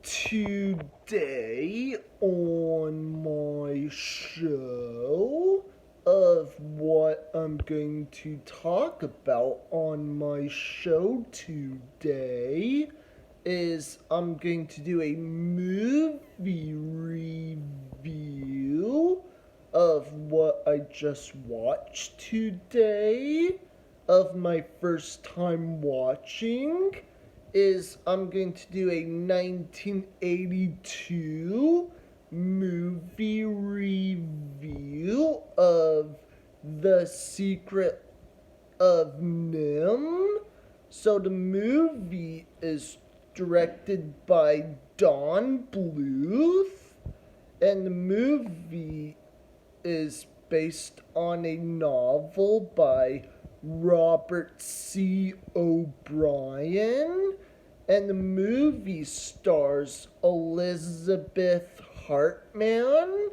Today on my show of what I'm going to talk about on my show today is I'm going to do a movie review of what I just watched today of my first time watching is I'm going to do a 1982 movie review of The Secret of NIMH. So the movie is directed by Don Bluth, and the movie is based on a novel by Robert C. O'Brien, and the movie stars Elizabeth Hartman.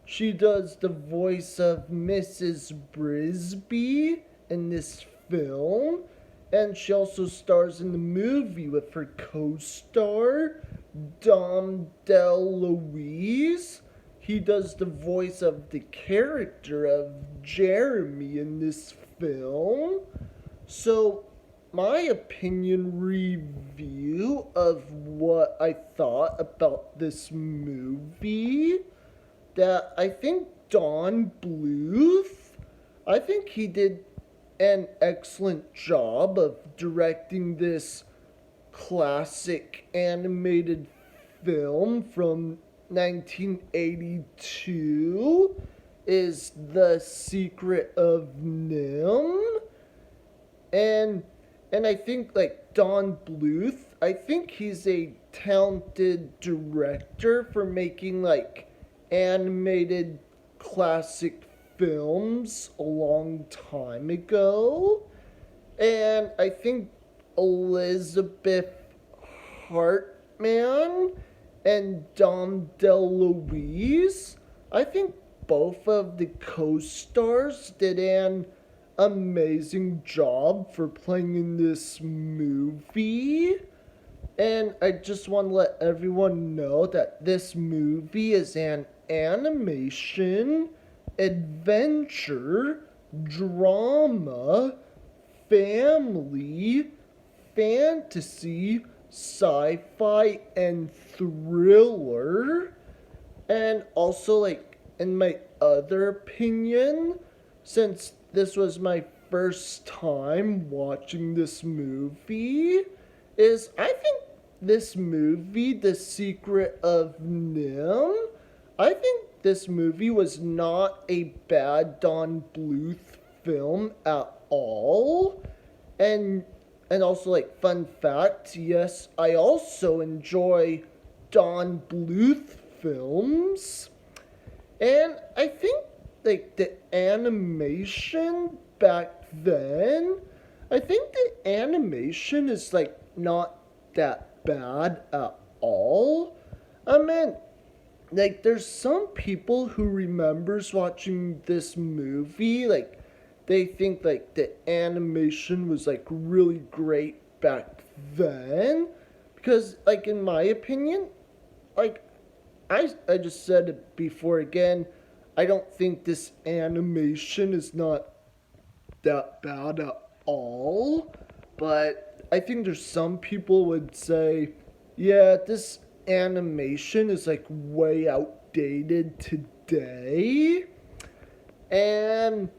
She does the voice of Mrs. Frisby in this film, and she also stars in the movie with her co-star Dom DeLuise. He does the voice of the character of Jeremy in this film. So, my opinion review of what I thought about this movie, that I think Don Bluth, I think he did an excellent job of directing this classic animated film from 1982 is The Secret of NIMH. And I think like Don Bluth, I think he's a talented director for making like animated classic films a long time ago. And I think Elizabeth Hartman and Dom DeLuise, I think both of the co-stars did an amazing job for playing in this movie. And I just want to let everyone know that this movie is an animation, adventure, drama, family, fantasy, sci-fi, and thriller. And also, like, in my other opinion, since this was my first time watching this movie, is I think this movie, The Secret of NIMH, I think this movie was not a bad Don Bluth film at all. And also, like, fun fact, yes, I also enjoy Don Bluth films. And I think like the animation back then, I think the animation is like not that bad at all. I mean, like there's some people who remembers watching this movie, like they think like the animation was like really great back then, because like in my opinion, like I just said it before again, I don't think this animation is not that bad at all. But I think there's some people would say, yeah, this animation is like way outdated today. And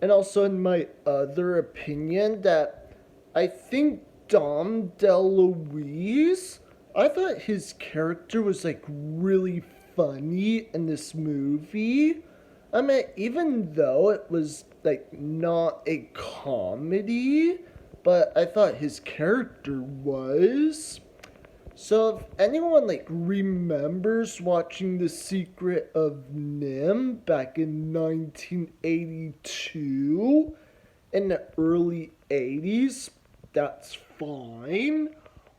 also in my other opinion that I think Dom DeLuise, I thought his character was like really funny in this movie. I mean, even though it was like not a comedy, but I thought his character was. So if anyone like remembers watching The Secret of NIMH back in 1982 in the early 80s, that's fine.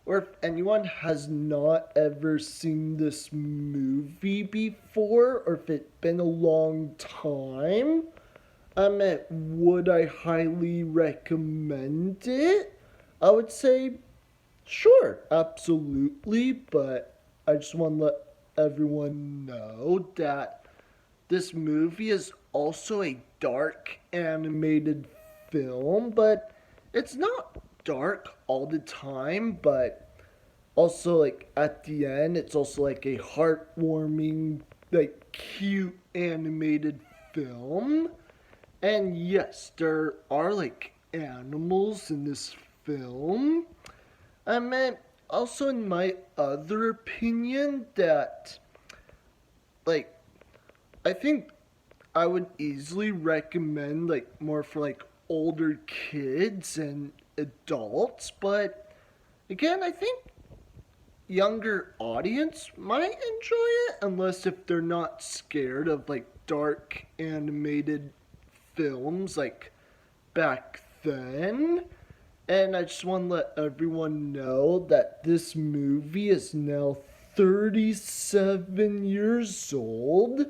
Or if anyone has not ever seen this movie before, or if it's been a long time, would I highly recommend it? I would say, sure, absolutely, but I just want to let everyone know that this movie is also a dark animated film, but it's not dark all the time, but also like at the end it's also like a heartwarming, like cute animated film. And yes, there are like animals in this film. I meant also in my other opinion that like I think I would easily recommend like more for like older kids and adults, but again, I think younger audience might enjoy it unless if they're not scared of like dark animated films like back then. And I just want to let everyone know that this movie is now 37 years old,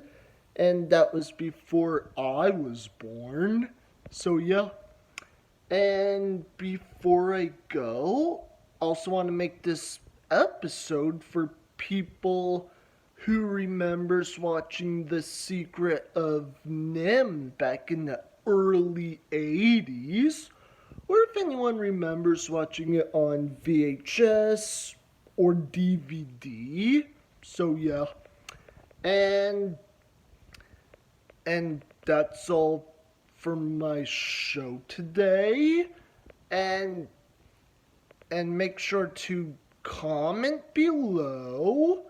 and that was before I was born. So, yeah. And before I go, I also want to make this episode for people who remembers watching The Secret of NIMH back in the early 80s, or if anyone remembers watching it on VHS or DVD. So yeah. And and that's all for my show today. And make sure to comment below.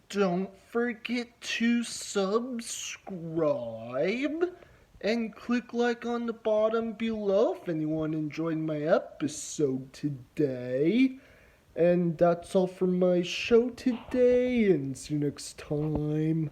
Don't forget to subscribe and click like on the bottom below if anyone enjoyed my episode today. And that's all for my show today, and see you next time.